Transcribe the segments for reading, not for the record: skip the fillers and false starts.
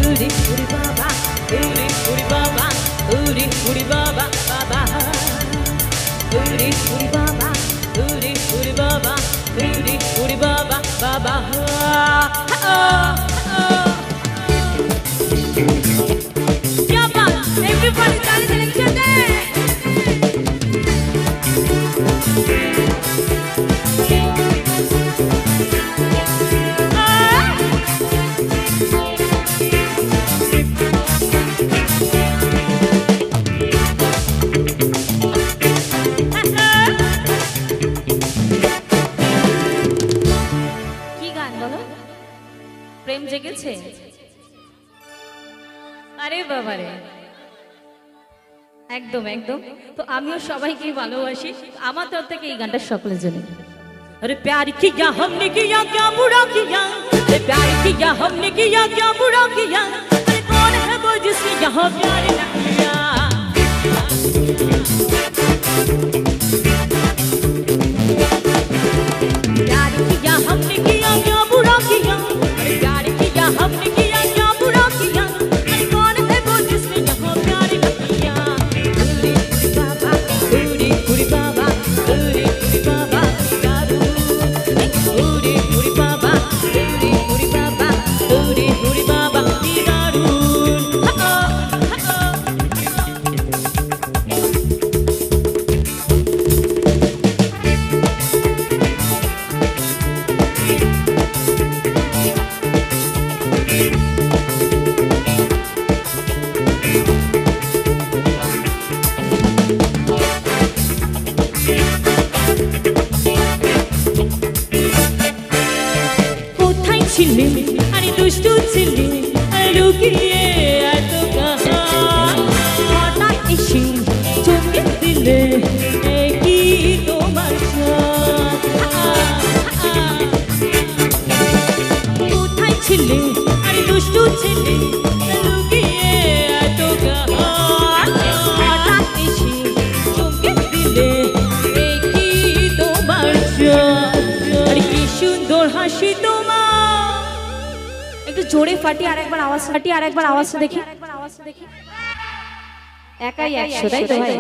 Uri uri baba, uri uri baba, uri uri baba baba. Uri uri baba, uri uri baba, uri uri baba baba. क्या बात, everybody ताली ताली बजाते हैं। প্রেম জেগেছে? আরে বাবারে, একদম একদম। তো আমিও সবাইকে ভালোবাসি, আমার তরফ থেকে এই গানটা সকলের জন্য। अरे प्यार किया हमने किया क्या बुरा किया, अरे प्यार किया हमने किया क्या बुरा किया, अरे कौन है वो जिसने यहाँ प्यार न किया। प्यार किया हमने किया क्या बुरा किया, अरे प्यार किया हमने किया क्या बुरा किया, अरे कौन है वो जिसने यहाँ प्यार न किया। उरी उरी बाबा, उरी उरी बाबा, उरी उरी बाबा दारू। उरी उरी बाबा, उरी उरी बाबा, उरी उरी बाबा दारू। কোথায় ছিলে আরে দুষ্টু ছিলে আরে লুকিয়ে এত কাহা, হঠাৎ এসে চমকে দিলে এ কি তোমার সাথ। কোথায় ছিলে আরে দুষ্টু ছিলে লুকিয়ে এত কাহা, হঠাৎ এসে চমকে দিলে এ কি তোমার সাথ। আরে কি সুন্দর হাসি তোমার, একটু জোরে ফাটিয়ে আরেকবার আওয়াজ, ফাটিয়ে আরেকবার আওয়াজটা দেখি, একাই 100, তাই তো ভাই?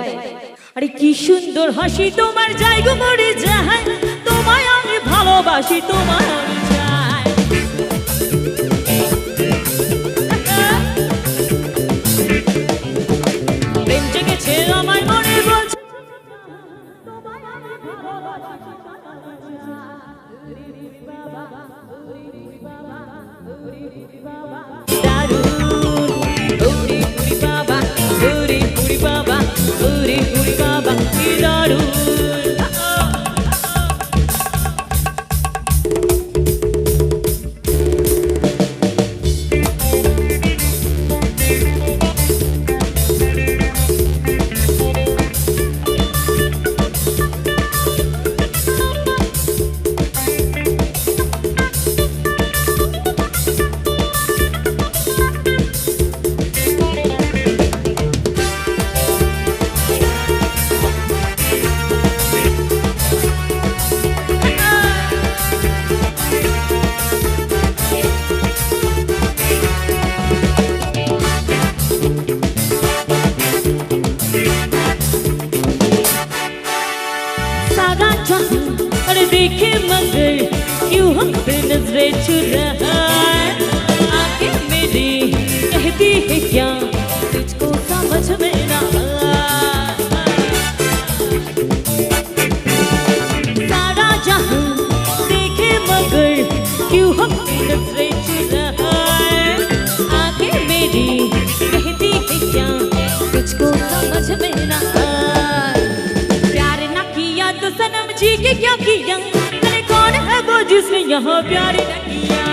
আরে কি সুন্দর হাসি তোমার, যাই গো মরে যায়, তোমায় আমি ভালোবাসি, তোমায় আমি চাই। প্রেম জেগেছে আমার মনে, বলছে তোমায় আমি ভালোবাসি, দারুণ। উরি উরি বাবা, উরি উরি বাবা, উরি উরি বাবা কি দারুণ। सारा जहां अरे देखे मगर क्यों हम पे नजरें चुराए, आंखें मेरी कहती है क्या तुझको समझ में ना आए। सारा जहां देखे मगर क्यों हम पे नजरें चुराए, आंखें मेरी कहती है क्या तुझको समझ में ना आए। प्यार न किया तो सनम जी के क्या किया, अरे कौन है वो जिसने यहाँ प्यार न किया।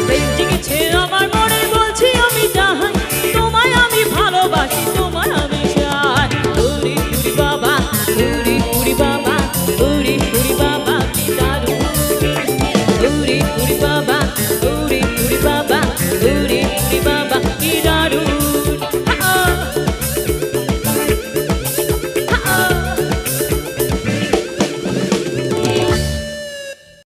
প্রেম জেগেছে আমার